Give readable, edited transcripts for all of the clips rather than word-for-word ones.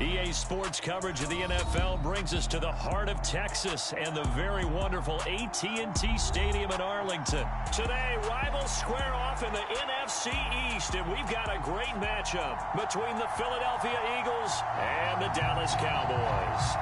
EA Sports coverage of the NFL brings us to the heart of Texas and the very wonderful AT&T Stadium in Arlington. Today, rivals square off in the NFC East, and we've got a great matchup between the Philadelphia Eagles and the Dallas Cowboys.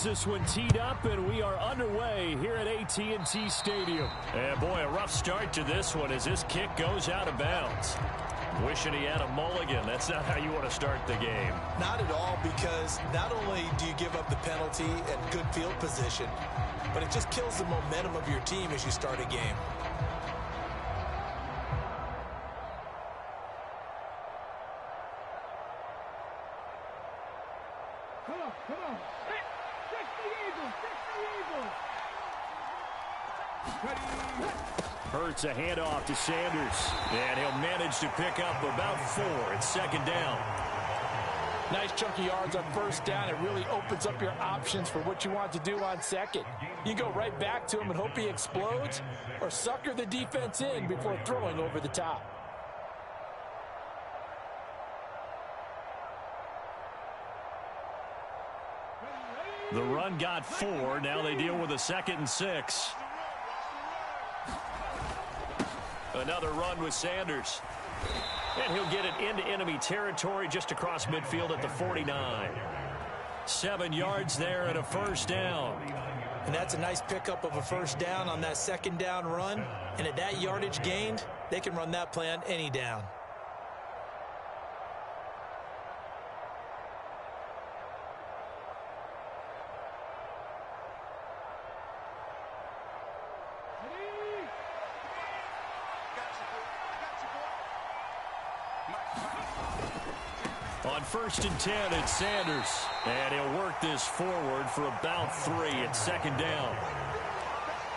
This one teed up, and we are underway here at AT&T Stadium. And boy, a rough start to this one as this kick goes out of bounds. Wishing he had a mulligan. That's not how you want to start the game. Not at all, because not only do you give up the penalty and good field position, but it just kills the momentum of your team as you start a game. Come on. Hurts a handoff to Sanders, and he'll manage to pick up about 4. It's second down. Nice chunky yards on first down. It really opens up your options for what you want to do on second. You go right back to him and hope he explodes, or sucker the defense in before throwing over the top. The run got 4. Now they deal with a 2nd and 6. Another run with Sanders. And he'll get it into enemy territory just across midfield at the 49. 7 yards there and a first down. And that's a nice pickup of a first down on that second down run. And at that yardage gained, they can run that play on any down. On 1st and 10, it's Sanders. And he'll work this forward for about 3. It's second down.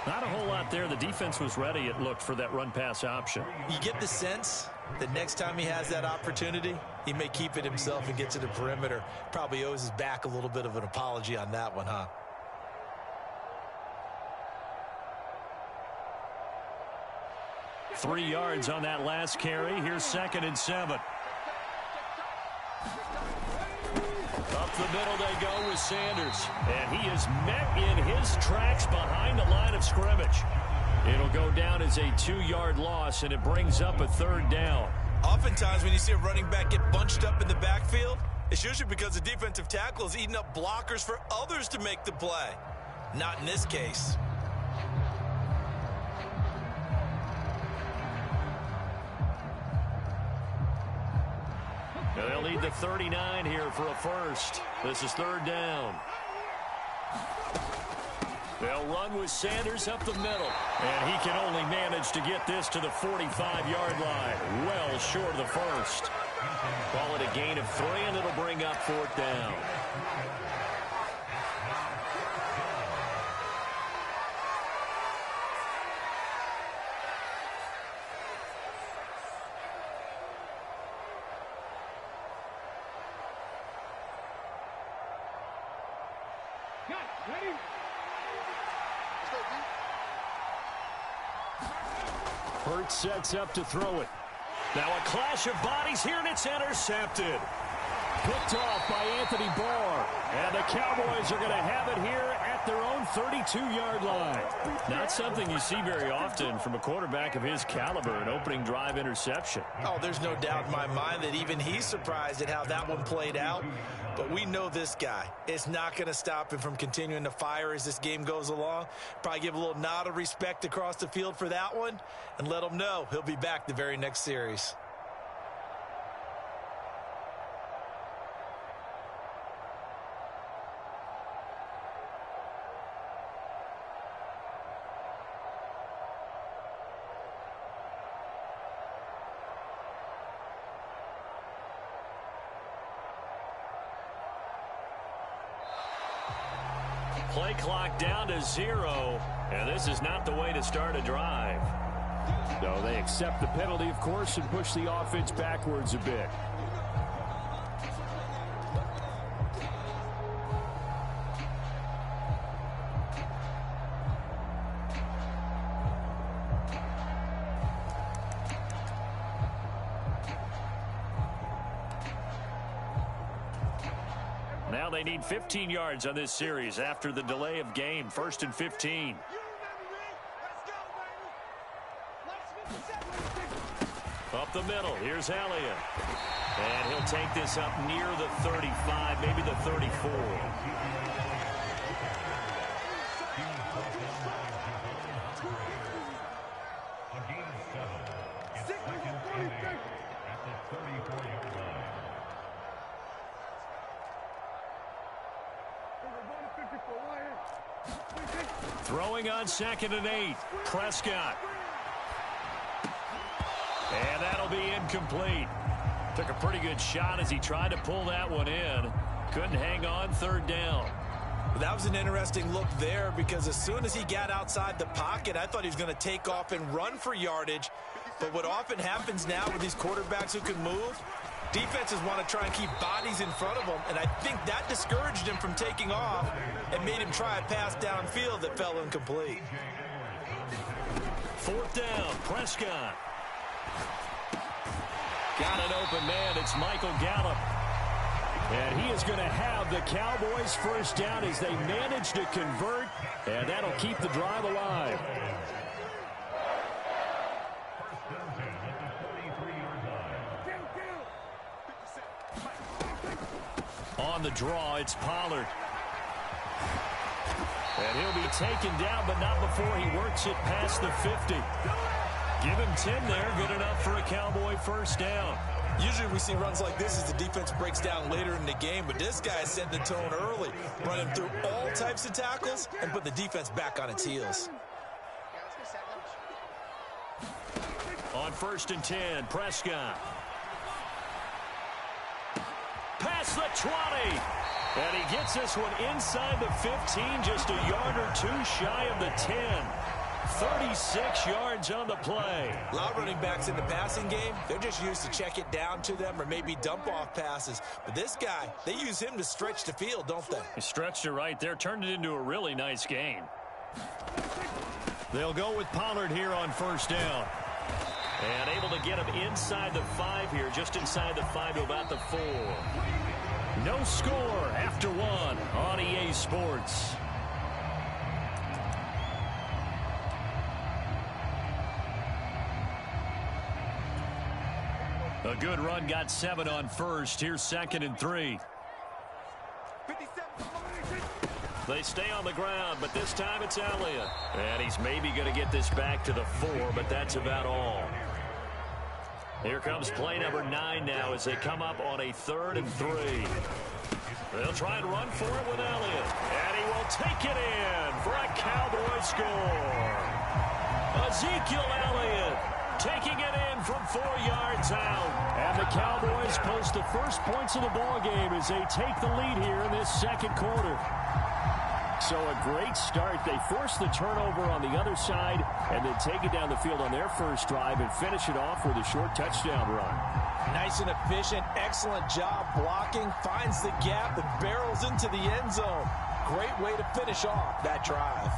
Not a whole lot there. The defense was ready, it looked, for that run-pass option. You get the sense that next time he has that opportunity, he may keep it himself and get to the perimeter. Probably owes his back a little bit of an apology on that one, huh? Three yards on that last carry. Here's 2nd and 7. Up the middle they go with Sanders. And he is met in his tracks behind the line of scrimmage. It'll go down as a 2-yard loss, and it brings up a 3rd down. Oftentimes when you see a running back get bunched up in the backfield, it's usually because the defensive tackle is eating up blockers for others to make the play. Not in this case. They'll need the 39 here for a first. This is 3rd down. They'll run with Sanders up the middle. And he can only manage to get this to the 45-yard line. Well short of the first. Call it a gain of 3, and it'll bring up 4th down. Hurts sets up to throw it. Now a clash of bodies here, and it's intercepted. Picked off by Anthony Barr. And the Cowboys are going to have it here at their own 32-yard line. Not something you see very often from a quarterback of his caliber, an opening drive interception. Oh, there's no doubt in my mind that even he's surprised at how that one played out. But we know this guy. It's not going to stop him from continuing to fire as this game goes along. Probably give a little nod of respect across the field for that one and let him know he'll be back the very next series. Play clock down to 0, and this is not the way to start a drive. No, they accept the penalty, of course, and push the offense backwards a bit. Now they need 15 yards on this series after the delay of game. 1st and 15. Up the middle. Here's Elliott. And he'll take this up near the 35, maybe the 34. Throwing on 2nd and 8. Prescott. And that'll be incomplete. Took a pretty good shot as he tried to pull that one in. Couldn't hang on 3rd down. That was an interesting look there because as soon as he got outside the pocket, I thought he was going to take off and run for yardage. But what often happens now with these quarterbacks who can move, defenses want to try and keep bodies in front of them, and I think that discouraged him from taking off and made him try a pass downfield that fell incomplete. 4th down, Prescott. Got an open man. It's Michael Gallup. And he is going to have the Cowboys' 1st down as they manage to convert, and that'll keep the drive alive. On the draw, it's Pollard. And he'll be taken down, but not before he works it past the 50. Give him 10 there. Good enough for a Cowboy 1st down. Usually we see runs like this as the defense breaks down later in the game, but this guy set the tone early, running through all types of tackles and put the defense back on its heels. On 1st and 10, Prescott. Past the 20. And he gets this one inside the 15, just a yard or 2 shy of the 10. 36 yards on the play. A lot of running backs in the passing game, they're just used to check it down to them or maybe dump off passes. But this guy, they use him to stretch the field, don't they? He stretched it right there, turned it into a really nice game. They'll go with Pollard here on 1st down. And able to get him inside the 5 here, just inside the 5 to about the 4. No score after 1 on EA Sports. A good run, got 7 on 1st. Here's 2nd and 3. They stay on the ground, but this time it's Elliott. And he's maybe going to get this back to the 4, but that's about all. Here comes play number 9 now as they come up on a 3rd and 3. They'll try and run for it with Elliott. And he will take it in for a Cowboy score. Ezekiel Elliott taking it in from 4 yards out. And the Cowboys post the first points of the ball game as they take the lead here in this 2nd quarter. So a great start. They force the turnover on the other side and then take it down the field on their first drive and finish it off with a short touchdown run. Nice and efficient. Excellent job blocking. Finds the gap and barrels into the end zone. Great way to finish off that drive.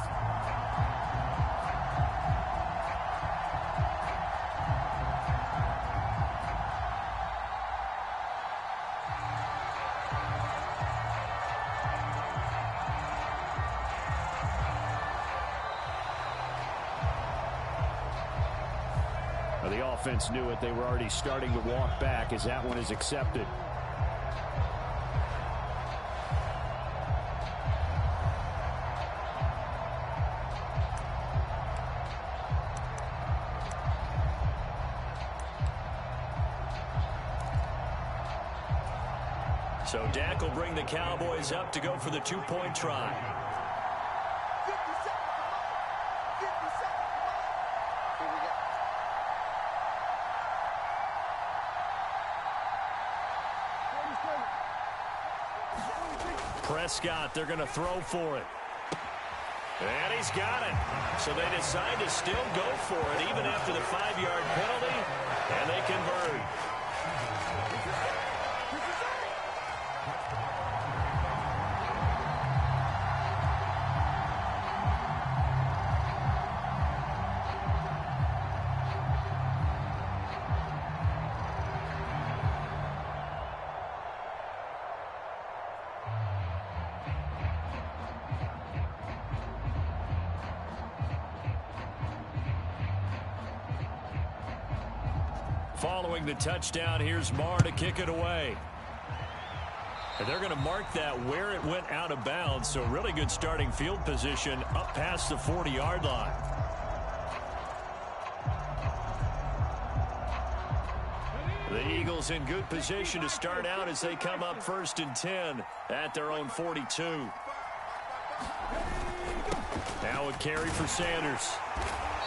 The offense knew it. They were already starting to walk back as that one is accepted. So Dak will bring the Cowboys up to go for the 2-point try. Prescott, they're going to throw for it. And he's got it. So they decide to still go for it even after the 5-yard penalty, and they convert. Following the touchdown, here's Marr to kick it away. And they're going to mark that where it went out of bounds, so really good starting field position up past the 40-yard line. The Eagles in good position to start out as they come up 1st and 10 at their own 42. Now a carry for Sanders.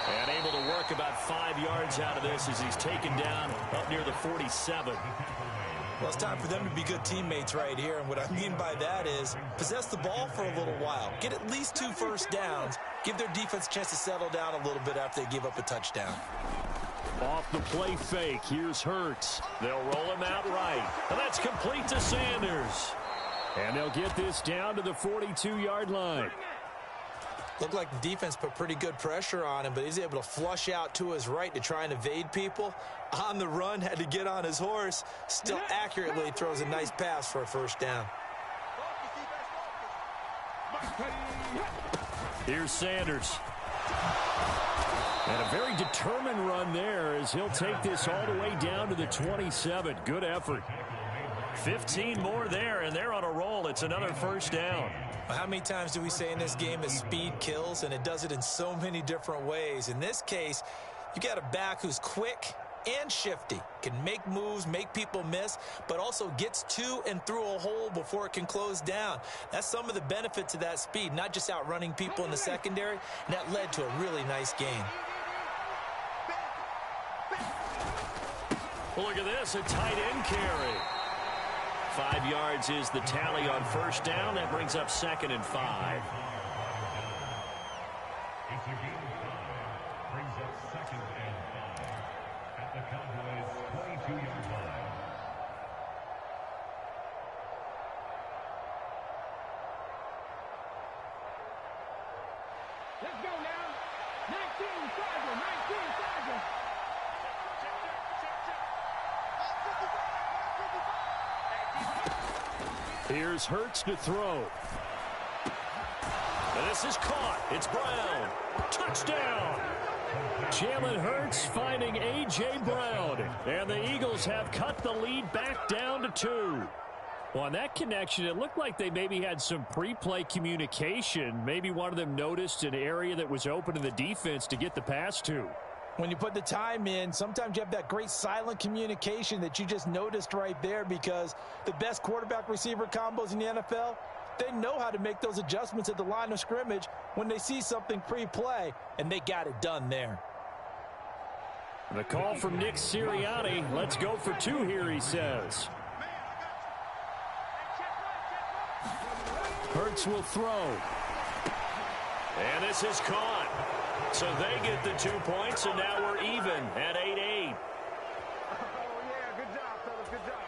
And able to work about 5 yards out of this as he's taken down up near the 47. Well, it's time for them to be good teammates right here. And what I mean by that is possess the ball for a little while. Get at least 2 first downs. Give their defense a chance to settle down a little bit after they give up a touchdown. Off the play fake, here's Hurts. They'll roll him out right. And that's complete to Sanders. And they'll get this down to the 42-yard line. Looked like the defense put pretty good pressure on him, but he's able to flush out to his right to try and evade people. On the run, had to get on his horse. Still accurately throws a nice pass for a first down. Here's Sanders. And a very determined run there as he'll take this all the way down to the 27. Good effort. 15 more there, and they're on a roll. It's another first down. How many times do we say in this game that speed kills, and it does it in so many different ways? In this case, you got a back who's quick and shifty, can make moves, make people miss, but also gets to and through a hole before it can close down. That's some of the benefits of that speed, not just outrunning people in the secondary, and that led to a really nice game. Well, look at this, a tight end carry. 5 yards is the tally on first down. That brings up 2nd and 5. Brings up 2nd and 5 at the Cowboys' 22-yard line. Let's go now. 19 Sergeant, 19 Sergeant. Here's Hurts to throw. And this is caught. It's Brown. Touchdown. Jalen Hurts finding A.J. Brown. And the Eagles have cut the lead back down to 2. Well, on that connection, it looked like they maybe had some pre-play communication. Maybe one of them noticed an area that was open to the defense to get the pass to. When you put the time in, sometimes you have that great silent communication that you just noticed right there, because the best quarterback-receiver combos in the NFL, they know how to make those adjustments at the line of scrimmage when they see something pre-play, and they got it done there. The call from Nick Sirianni. Let's go for 2 here, he says. Hurts will throw. And this is caught. So they get the 2 points, and now we're even at 8-8. Oh, yeah, good job, fellas, good job.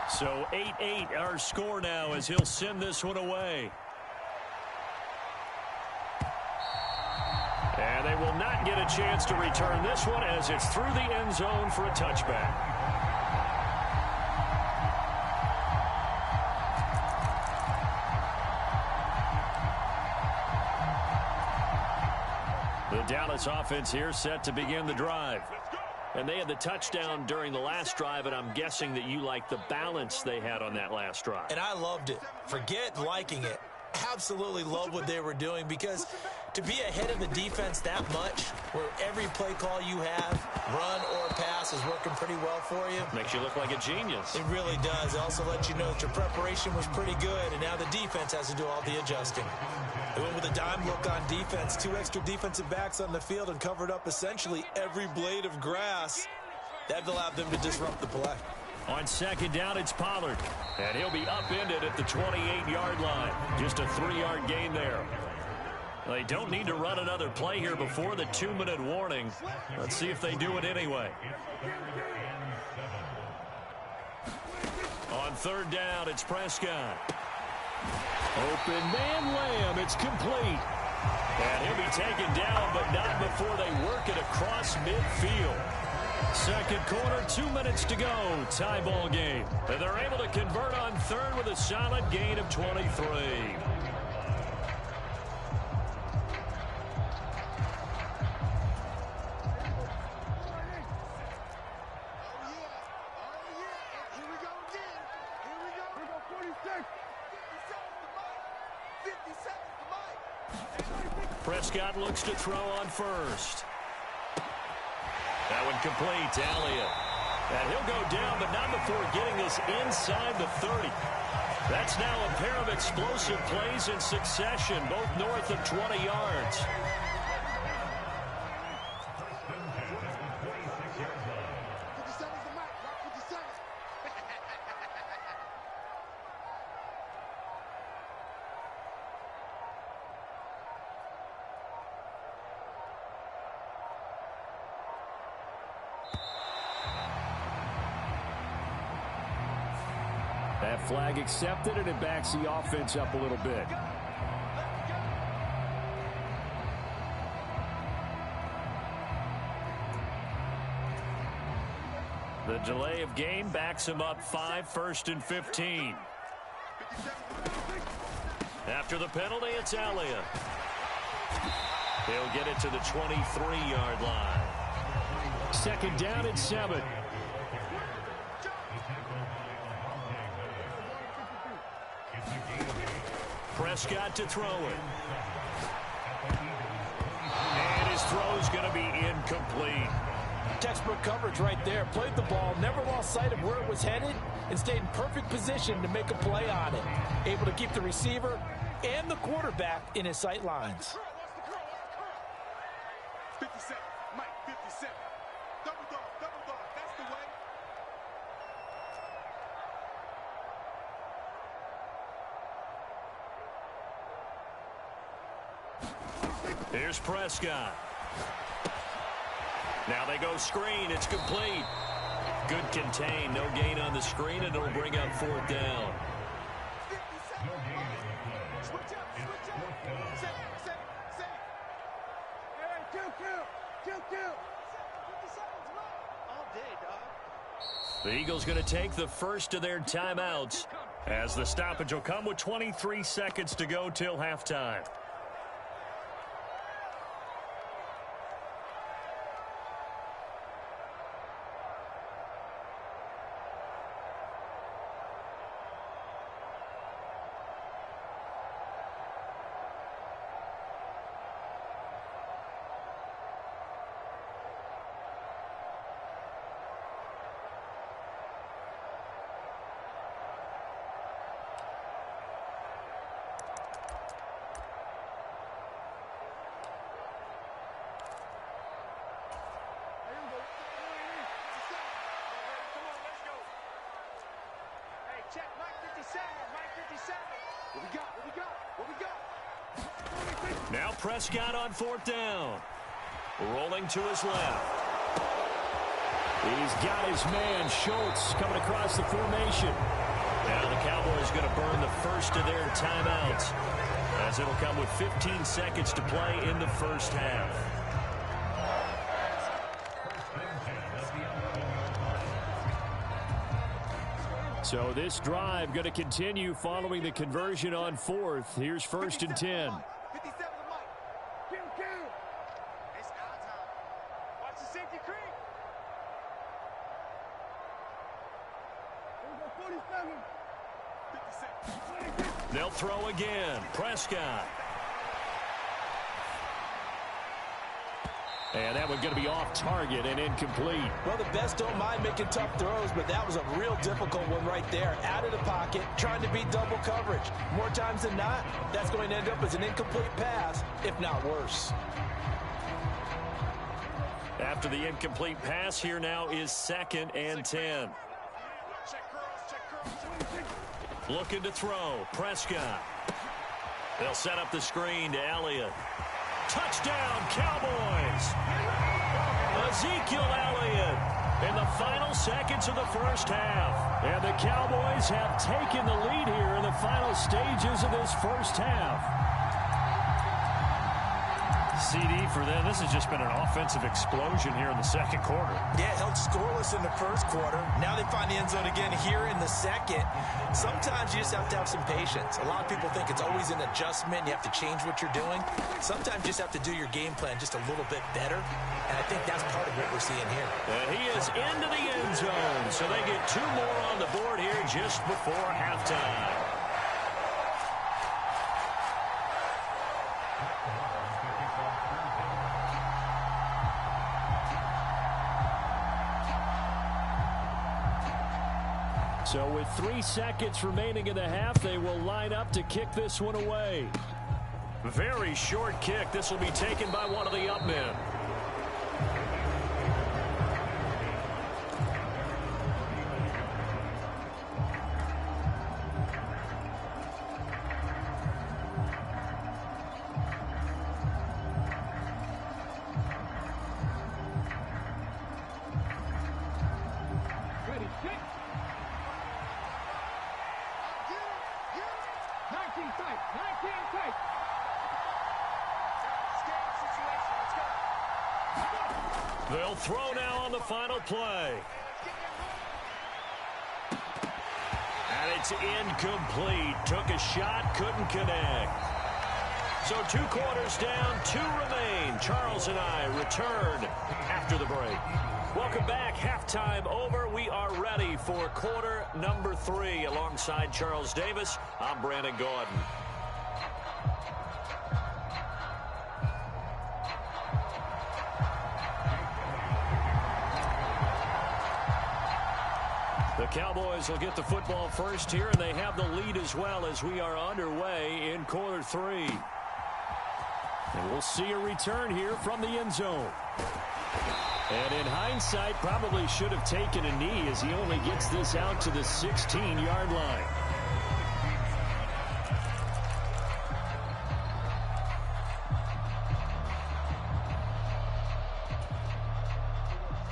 So 8-8 our score now as he'll send this one away. And they will not get a chance to return this one as it's through the end zone for a touchback. The Dallas offense here set to begin the drive. And they had the touchdown during the last drive, and I'm guessing that you like the balance they had on that last drive. And I loved it. Forget liking it. absolutely love what they were doing, because to be ahead of the defense that much, where every play call you have, run or pass, is working pretty well for you. Makes you look like a genius. It really does. It also lets you know that your preparation was pretty good, and now the defense has to do all the adjusting. They went with a dime look on defense, 2 extra defensive backs on the field, and covered up essentially every blade of grass. That allowed them to disrupt the play. On second down, it's Pollard. And he'll be upended at the 28-yard line. Just a 3-yard gain there. They don't need to run another play here before the 2-minute warning. Let's see if they do it anyway. On third down, it's Prescott. Open man Lamb. It's complete. And he'll be taken down, but not before they work it across midfield. Second quarter, 2 minutes to go. Tie ball game. And they're able to convert on third with a solid gain of 23. Prescott looks to throw on first. That one complete to Elliott. And he'll go down, but not before getting this inside the 30. That's now a pair of explosive plays in succession, both north of 20 yards. That flag accepted, and it backs the offense up a little bit. The delay of game backs him up 5, 1st and 15. After the penalty, it's Elliott. He'll get it to the 23-yard line. Second down and 7. Prescott to throw it. And his throw's going to be incomplete. Textbook coverage right there. Played the ball, never lost sight of where it was headed, and stayed in perfect position to make a play on it. Able to keep the receiver and the quarterback in his sight lines. 57, Mike, 57. Double dog, that's the way. Here's Prescott. Now they go screen. It's complete. Good contain. No gain on the screen, and it'll bring up fourth down. The Eagles going to take the first of their timeouts, as the stoppage will come with 23 seconds to go till halftime. Check, Mike 57, Mike 57. What we got? Now Prescott on fourth down. Rolling to his left. He's got his man, Schultz, coming across the formation. Now the Cowboys going to burn the first of their timeouts, as it'll come with 15 seconds to play in the first half. So this drive going to continue following the conversion on fourth. Here's 1st and 10. 57 to Mike. Kill. It's our time. Watch the safety creep. Here we go, 47. They'll throw again. Prescott. And that one's going to be off target and incomplete. Well, the best don't mind making tough throws, but that was a real difficult one right there. Out of the pocket, trying to beat double coverage. More times than not, that's going to end up as an incomplete pass, if not worse. After the incomplete pass, here now is 2nd and 10. Looking to throw. Prescott. They'll set up the screen to Elliott. Touchdown, Cowboys! Ezekiel Elliott in the final seconds of the first half. And the Cowboys have taken the lead here in the final stages of this first half. CD for them. This has just been an offensive explosion here in the second quarter. Yeah, held scoreless in the first quarter. Now they find the end zone again here in the second. Sometimes you just have to have some patience. A lot of people think it's always an adjustment. You have to change what you're doing. Sometimes you just have to do your game plan just a little bit better. And I think that's part of what we're seeing here. And he is into the end zone. So they get 2 more on the board here just before halftime. So with 3 seconds remaining in the half, they will line up to kick this one away. Very short kick. This will be taken by one of the up men. They'll throw now on the final play. And it's incomplete. Took a shot, couldn't connect. So 2 quarters down, 2 remain. Charles and I return after the break. Welcome back. Halftime over. We are ready for quarter number 3. Alongside Charles Davis, I'm Brandon Gordon. The Cowboys will get the football first here, and they have the lead as well as we are underway in quarter 3. And we'll see a return here from the end zone. And in hindsight, probably should have taken a knee as he only gets this out to the 16-yard line.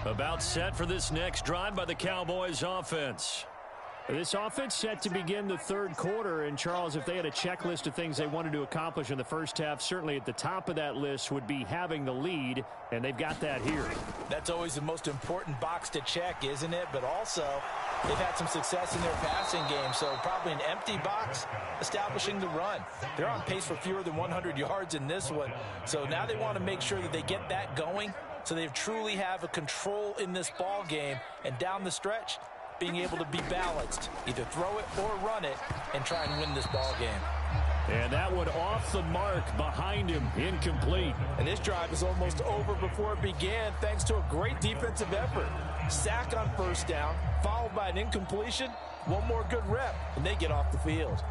About set for this next drive by the Cowboys offense. This offense set to begin the third quarter, and Charles, if they had a checklist of things they wanted to accomplish in the first half, certainly at the top of that list would be having the lead, and they've got that here. That's always the most important box to check, isn't it? But also, they've had some success in their passing game, so probably an empty box establishing the run. They're on pace for fewer than 100 yards in this one, so now they want to make sure that they get that going so they truly have a control in this ball game, and down the stretch, being able to be balanced, either throw it or run it, and try and win this ball game. And that one off the mark behind him, incomplete. And this drive is almost over before it began, thanks to a great defensive effort. Sack on first down, followed by an incompletion, one more good rep, and they get off the field.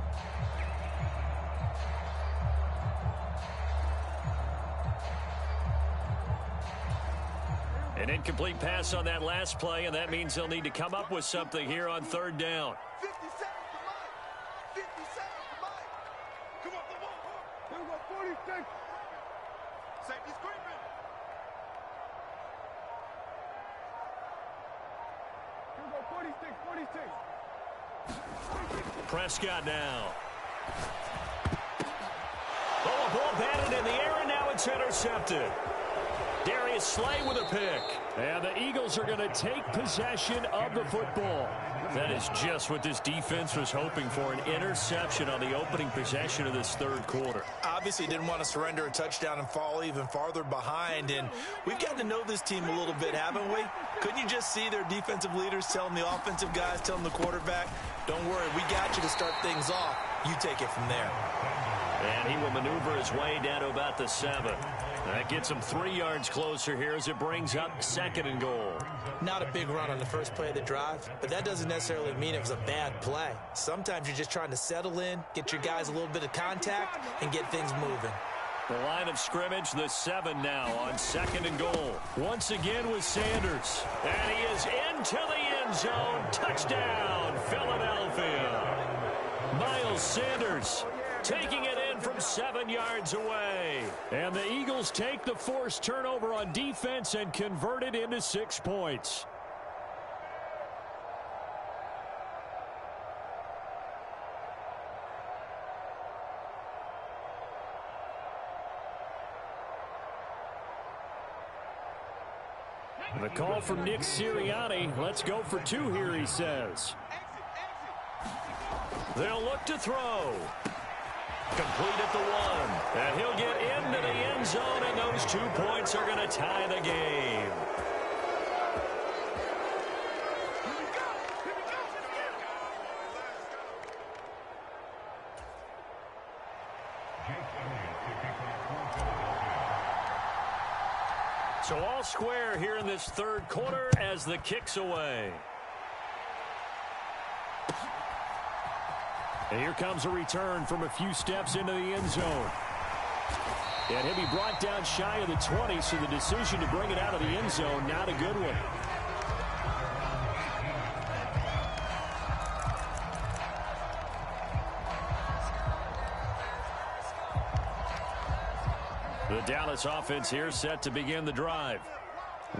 An incomplete pass on that last play, and that means they'll need to come up with something here on third down. 50 seconds to Mike. 50 seconds to Mike. Come on, come on. Here we go, 46. Safety's creeping. Here we go, 46, 46. Prescott now. Oh, a ball batted in the air, and now it's intercepted. Darius Slay with a pick. And the Eagles are going to take possession of the football. That is just what this defense was hoping for, an interception on the opening possession of this third quarter. Obviously didn't want to surrender a touchdown and fall even farther behind. And we've gotten to know this team a little bit, haven't we? Couldn't you just see their defensive leaders telling the offensive guys, telling the quarterback, don't worry, we got you to start things off. You take it from there. And he will maneuver his way down to about the 7. That gets him 3 yards closer here as it brings up 2nd and goal. Not a big run on the first play of the drive, but that doesn't necessarily mean it was a bad play. Sometimes you're just trying to settle in, get your guys a little bit of contact, and get things moving. The line of scrimmage, the 7 now on 2nd and goal. Once again with Sanders. And he is into the end zone. Touchdown, Philadelphia. Miles Sanders taking it in from 7 yards away. And the Eagles take the forced turnover on defense and convert it into 6 points. The call from Nick Sirianni. Let's go for 2 here, he says. They'll look to throw. Complete at the 1. And he'll get into the end zone, and those 2 points are going to tie the game. So all square here in this third quarter as the kick's away. And here comes a return from a few steps into the end zone. And he'll be brought down shy of the 20, so the decision to bring it out of the end zone, not a good one. The Dallas offense here set to begin the drive.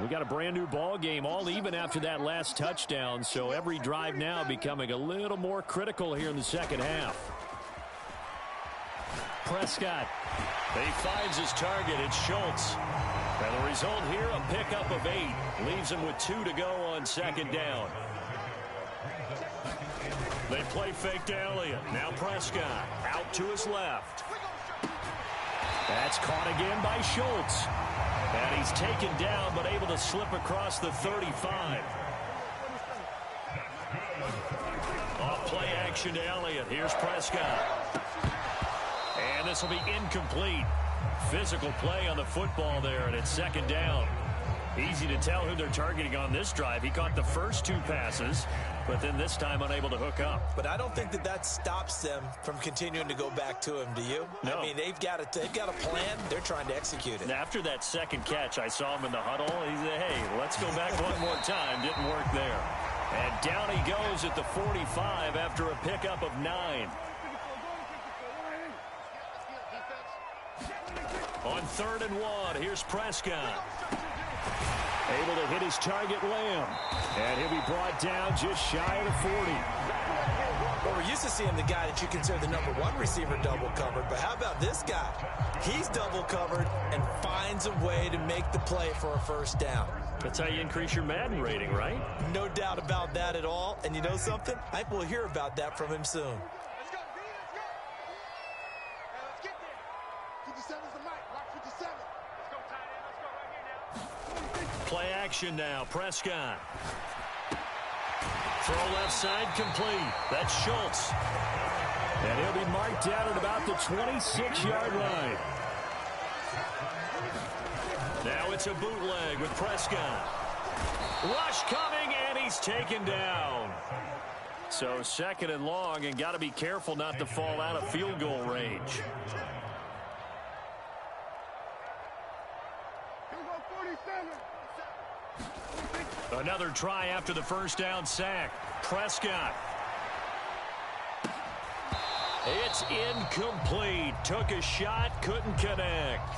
We got a brand new ball game, all even after that last touchdown, so every drive now becoming a little more critical here in the second half. Prescott, he finds his target. It's Schultz. And the result here, a pickup of 8. Leaves him with 2 to go on 2nd down. They play fake to Elliott. Now Prescott out to his left. That's caught again by Schultz. And he's taken down, but able to slip across the 35. Off play action to Elliott. Here's Prescott. And this will be incomplete. Physical play on the football there, and it's 2nd down. Easy to tell who they're targeting on this drive. He caught the first 2 passes, but then this time unable to hook up. But I don't think that stops them from continuing to go back to him, do you? No. I mean, they've got a plan. They're trying to execute it. And after that second catch, I saw him in the huddle. He said, hey, let's go back one more time. Didn't work there. And down he goes at the 45 after a pickup of 9. On 3rd and 1, here's Prescott. Able to hit his target, Lamb. And he'll be brought down just shy of the 40. Well, we're used to seeing the guy that you consider the number 1 receiver double covered, but how about this guy? He's double covered and finds a way to make the play for a 1st down. That's how you increase your Madden rating, right? No doubt about that at all. And you know something? I think we'll hear about that from him soon. Let's go, B, let's go. Now let's get there. 57's the mic. Watch 57. Let's go, tight end. Let's go right here now. Play action now. Prescott. Throw left side complete. That's Schultz. And he'll be marked down at about the 26-yard line. Now it's a bootleg with Prescott. Rush coming, and he's taken down. So 2nd and long, and got to be careful not to fall out of field goal range. Another try after the 1st down sack. Prescott. It's incomplete. Took a shot, couldn't connect.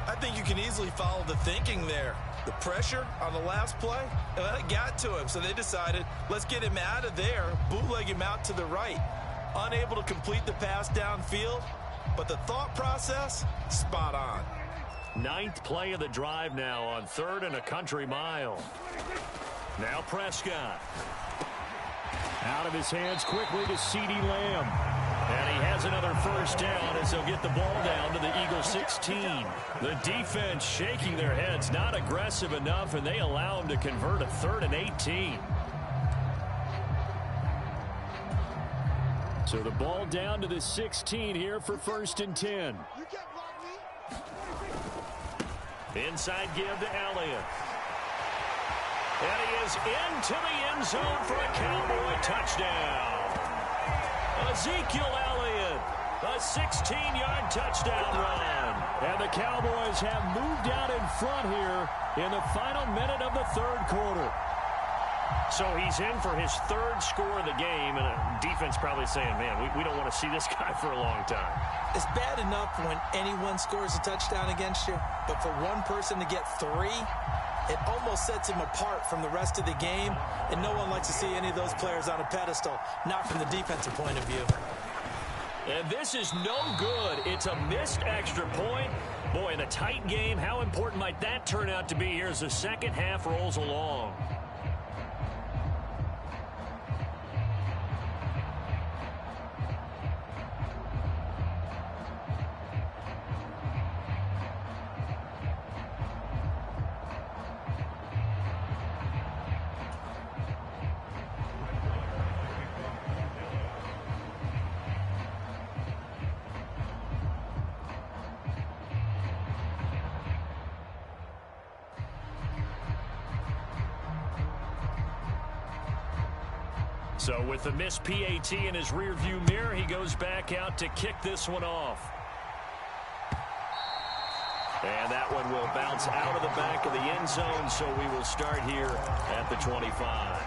I think you can easily follow the thinking there. The pressure on the last play, it got to him. So they decided, let's get him out of there, bootleg him out to the right. Unable to complete the pass downfield, but the thought process, spot on. Ninth play of the drive now on 3rd and a country mile. Now Prescott. Out of his hands quickly to CeeDee Lamb. And he has another first down as they'll get the ball down to the Eagles 16. The defense shaking their heads, not aggressive enough, and they allow him to convert a 3rd and 18. So the ball down to the 16 here for 1st and 10. Inside give to Elliott. And he is into the end zone for a Cowboy touchdown. Ezekiel Elliott, a 16-yard touchdown run. And the Cowboys have moved out in front here in the final minute of the 3rd quarter. So he's in for his 3rd score of the game, and the defense probably saying, man, we don't want to see this guy for a long time. It's bad enough when anyone scores a touchdown against you, but for one person to get 3, it almost sets him apart from the rest of the game, and no one likes to see any of those players on a pedestal, not from the defensive point of view. And this is no good. It's a missed extra point. Boy, in a tight game, how important might that turn out to be here as the second half rolls along? So with the missed PAT in his rearview mirror, he goes back out to kick this one off. And that one will bounce out of the back of the end zone, so we will start here at the 25.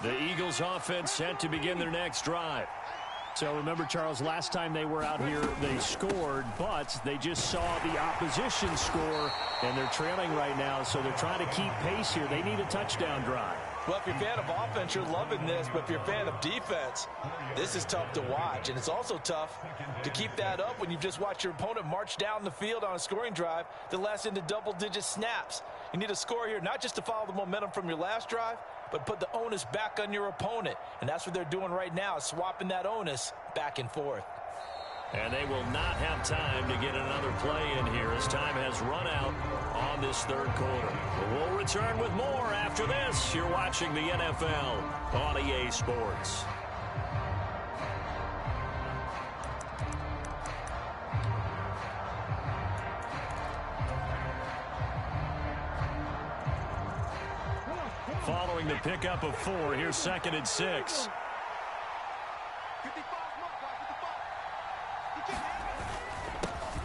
The Eagles offense set to begin their next drive. So remember, Charles, last time they were out here, they scored, but they just saw the opposition score, and they're trailing right now, so they're trying to keep pace here. They need a touchdown drive. Well, if you're a fan of offense, you're loving this, but if you're a fan of defense, this is tough to watch, and it's also tough to keep that up when you've just watched your opponent march down the field on a scoring drive that lasts into double-digit snaps. You need a score here, not just to follow the momentum from your last drive, but put the onus back on your opponent. And that's what they're doing right now, swapping that onus back and forth. And they will not have time to get another play in here as time has run out on this 3rd quarter. But we'll return with more after this. You're watching the NFL on EA Sports. Following the pickup of 4, here's 2nd and 6.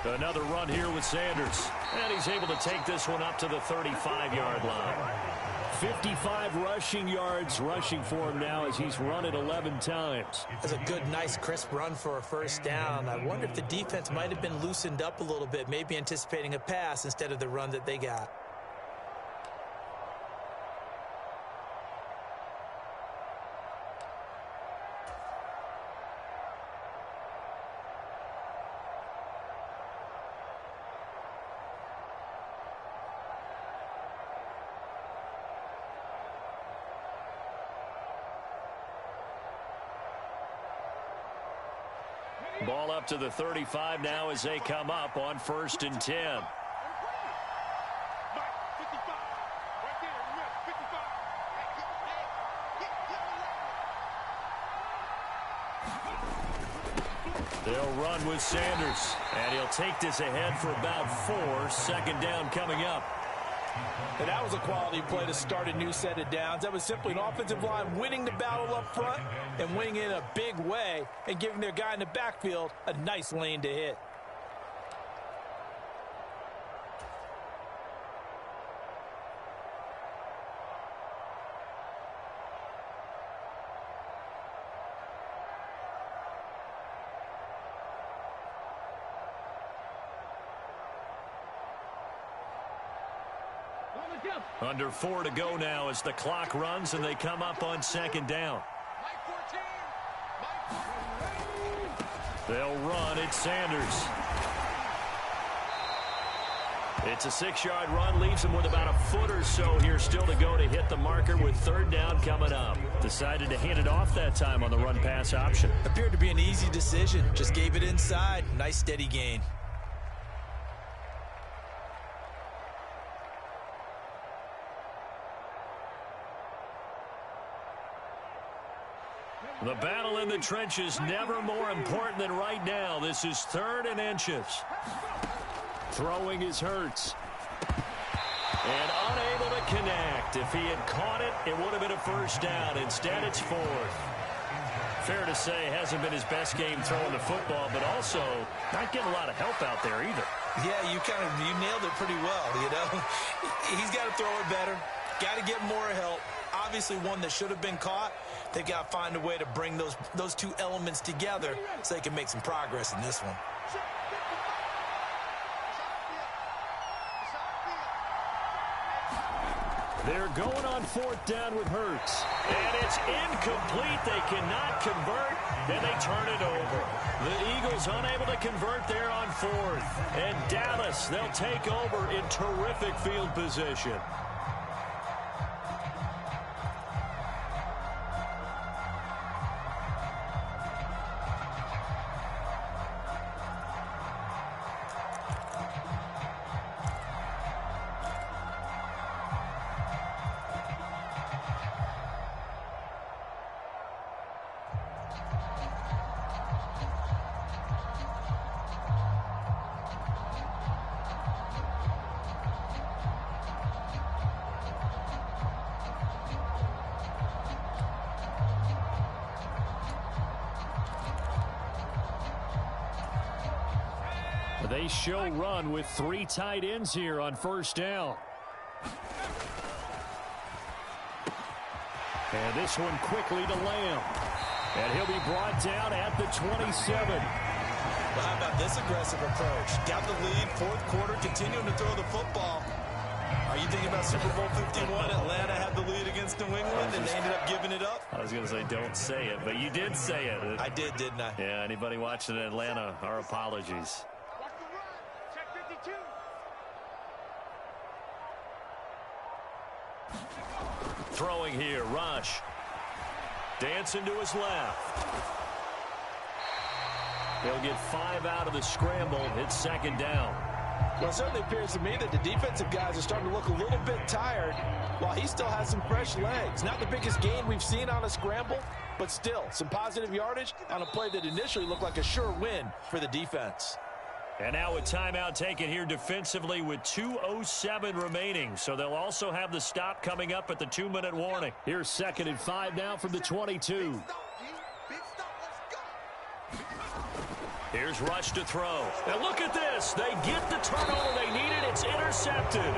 Another run here with Sanders. And he's able to take this one up to the 35-yard line. 55 rushing yards rushing for him now as he's run it 11 times. That's a good, nice, crisp run for a first down. I wonder if the defense might have been loosened up a little bit, maybe anticipating a pass instead of the run that they got. Ball up to the 35 now as they come up on 1st and 10. They'll run with Sanders, and he'll take this ahead for about 4. 2nd down coming up. And that was a quality play to start a new set of downs. That was simply an offensive line winning the battle up front and winning it in a big way and giving their guy in the backfield a nice lane to hit. Under 4 to go now as the clock runs and they come up on second down. They'll run. It's Sanders. It's a 6-yard run, leaves him with about a foot or so here still to go to hit the marker with third down coming up. Decided to hand it off that time on the run-pass option. Appeared to be an easy decision. Just gave it inside. Nice steady gain. The battle in the trenches never more important than right now. This is 3rd and inches. Throwing is Hurts. And unable to connect. If he had caught it, it would have been a first down. Instead, it's 4th. Fair to say, hasn't been his best game throwing the football, but also not getting a lot of help out there either. Yeah, you nailed it pretty well, you know. He's got to throw it better. Got to get more help. Obviously one that should have been caught. They got to find a way to bring those two elements together so they can make some progress in this one. They're going on 4th down with Hurts. And it's incomplete. They cannot convert, and they turn it over. The Eagles unable to convert there on 4th. And Dallas, they'll take over in terrific field position. They show run with 3 tight ends here on first down. And this one quickly to Lamb. And he'll be brought down at the 27. Well, how about this aggressive approach? Got the lead, 4th quarter, continuing to throw the football. Are you thinking about Super Bowl 51? Atlanta had the lead against New England, and they ended up giving it up? I was going to say don't say it, but you did say it. I did, didn't I? Yeah, anybody watching in Atlanta, our apologies. Throwing here, Rush. Dancing to his left. They'll get 5 out of the scramble. It's second down. Well, it certainly appears to me that the defensive guys are starting to look a little bit tired while he still has some fresh legs. Not the biggest gain we've seen on a scramble, but still some positive yardage on a play that initially looked like a sure win for the defense. And now a timeout taken here defensively with 2:07 remaining. So they'll also have the stop coming up at the 2-minute warning. Here's 2nd and 5 now from the 22. Here's Rush to throw. And look at this. They get the turnover they needed. It's intercepted.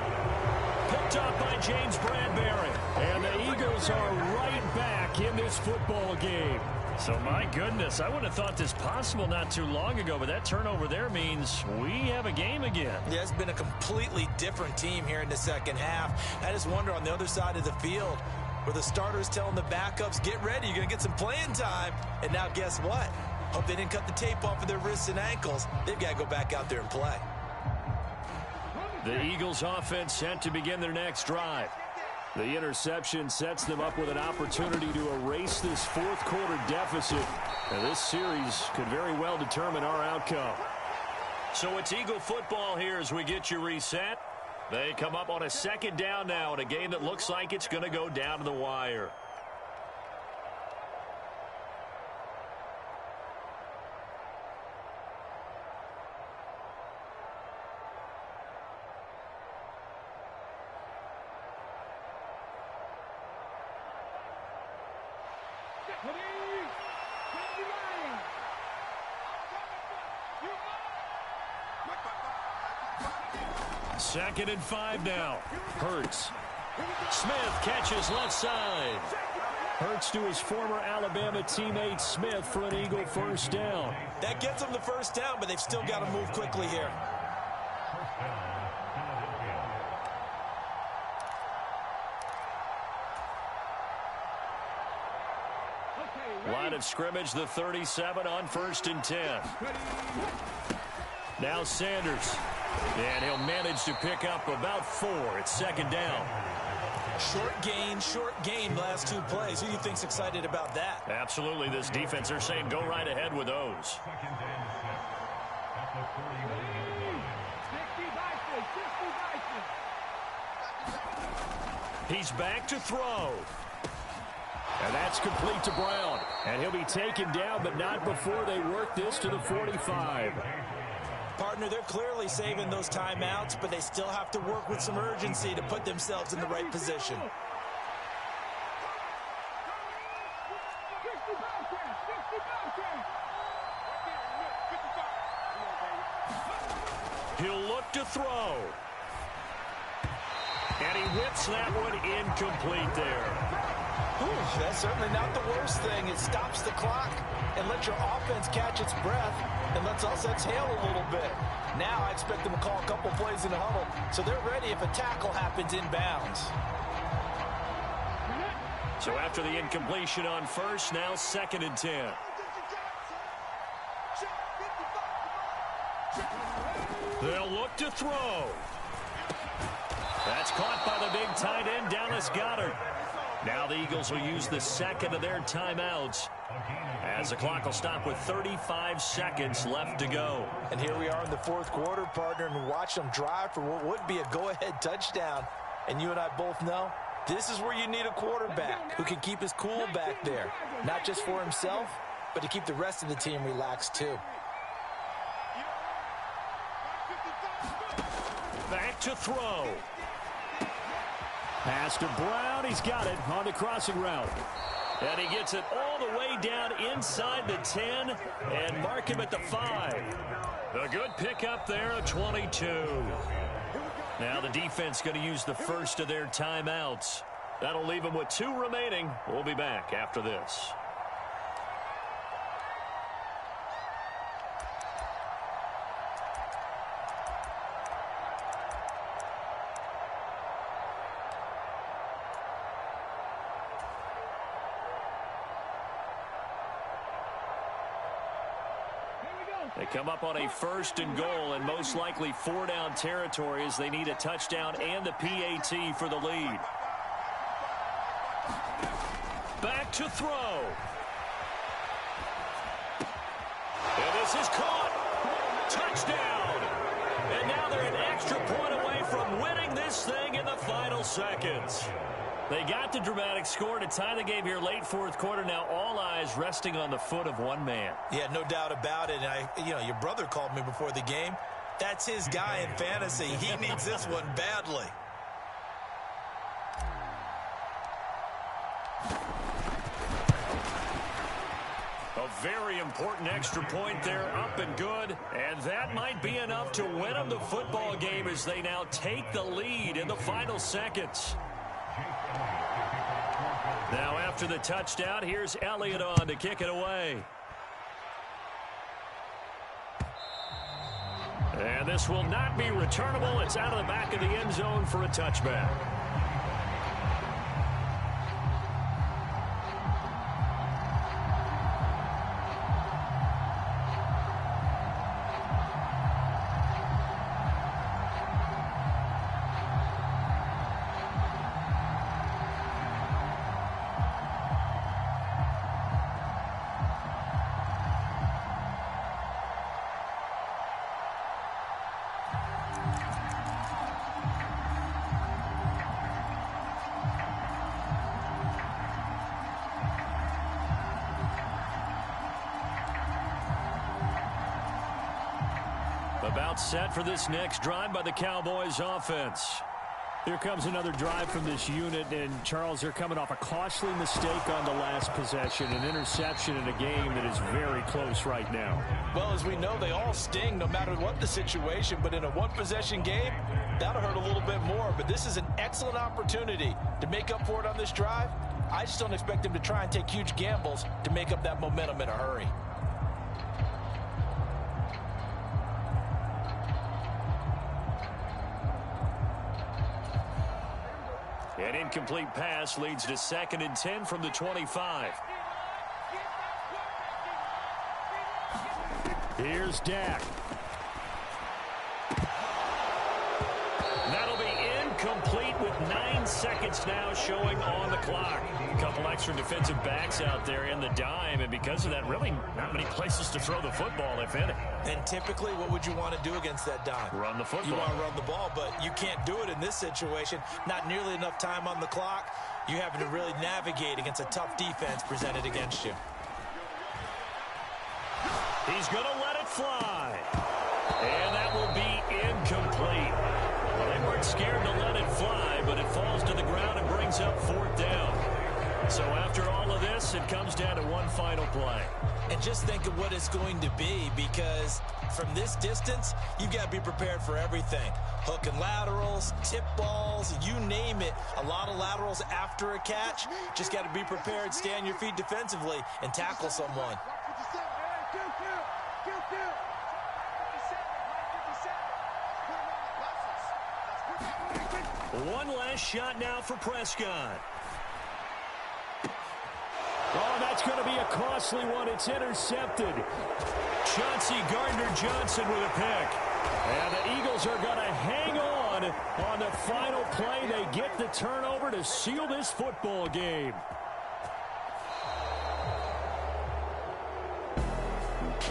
Picked up by James Bradbury. And the Eagles are right back in this football game. So, my goodness, I wouldn't have thought this possible not too long ago, but that turnover there means we have a game again. Yeah, it's been a completely different team here in the second half. I just wonder on the other side of the field where the starters telling the backups, get ready, you're going to get some playing time. And now guess what? Hope they didn't cut the tape off of their wrists and ankles. They've got to go back out there and play. The Eagles offense set to begin their next drive. The interception sets them up with an opportunity to erase this 4th quarter deficit. And this series could very well determine our outcome. So it's Eagle football here as we get you reset. They come up on a second down now in a game that looks like it's going to go down to the wire. Second and 5 now. Hurts. Smith catches left side. Hurts to his former Alabama teammate Smith for an Eagle first down. That gets them the first down, but they've still got to move quickly here. line of scrimmage, the 37 on 1st and 10. Now Sanders. And he'll manage to pick up about 4. It's 2nd down. Short gain last 2 plays. Who do you think's excited about that? Absolutely. This defense, they're saying go right ahead with those. He's back to throw. And that's complete to Brown. And he'll be taken down, but not before they work this to the 45. Partner, they're clearly saving those timeouts, but they still have to work with some urgency to put themselves in the right position. He'll look to throw. And he whips that one incomplete there. Ooh, that's certainly not the worst thing. It stops the clock and lets your offense catch its breath and lets us exhale a little bit. Now I expect them to call a couple plays in the huddle so they're ready if a tackle happens inbounds. So after the incompletion on 1st, now 2nd and 10. They'll look to throw. That's caught by the big tight end, Dallas Goedert. Now the Eagles will use the 2nd of their timeouts as the clock will stop with 35 seconds left to go. And here we are in the 4th quarter, partner, and watch them drive for what would be a go-ahead touchdown. And you and I both know this is where you need a quarterback who can keep his cool back there, not just for himself, but to keep the rest of the team relaxed too. Back to throw. Pass to Brown. He's got it on the crossing route. And he gets it all the way down inside the 10 and mark him at the 5. A good pickup there, a 22. Now the defense going to use the 1st of their timeouts. That'll leave them with 2 remaining. We'll be back after this. They come up on a 1st and goal and most likely 4-down territory as they need a touchdown and the PAT for the lead. Back to throw. And this is caught. Touchdown. And now they're an extra point away from winning this thing in the final seconds. They got the dramatic score to tie the game here late 4th quarter. Now all eyes resting on the foot of one man. Yeah, no doubt about it. And your brother called me before the game. That's his guy in fantasy. He needs this one badly. A very important extra point there, up and good. And that might be enough to win them the football game as they now take the lead in the final seconds. Now after the touchdown, here's Elliott on to kick it away. And this will not be returnable. It's out of the back of the end zone for a touchback. About set for this next drive by the Cowboys offense. Here comes another drive from this unit, and Charles, they're coming off a costly mistake on the last possession, an interception in a game that is very close right now. Well, as we know, they all sting no matter what the situation, but in a one-possession game, that'll hurt a little bit more. But this is an excellent opportunity to make up for it on this drive. I just don't expect them to try and take huge gambles to make up that momentum in a hurry. An incomplete pass leads to 2nd and 10 from the 25. Here's Dak. That'll be incomplete with 9 seconds now showing on the clock. A couple extra defensive backs out there in the dime, and because of that, really not many places to throw the football, if any. And typically, what would you want to do against that dime? Run the football. You want to run the ball, but you can't do it in this situation. Not nearly enough time on the clock. You having to really navigate against a tough defense presented against you. He's going to let it fly. And that will be incomplete. Well, they weren't scared to let it fly, but it falls to the ground and brings up 4th down. So after all of this, it comes down to one final play. And just think of what it's going to be, because from this distance, you've got to be prepared for everything. Hook and laterals, tip balls, you name it. A lot of laterals after a catch. Just got to be prepared, stay on your feet defensively, and tackle someone. One last shot now for Prescott. Oh, that's going to be a costly one. It's intercepted. Chauncey Gardner-Johnson with a pick. And the Eagles are going to hang on the final play. They get the turnover to seal this football game.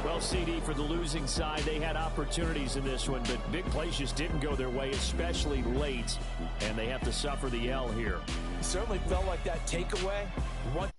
Well, CD, for the losing side, they had opportunities in this one, but big plays just didn't go their way, especially late, and they have to suffer the L here. Certainly felt like that takeaway. Once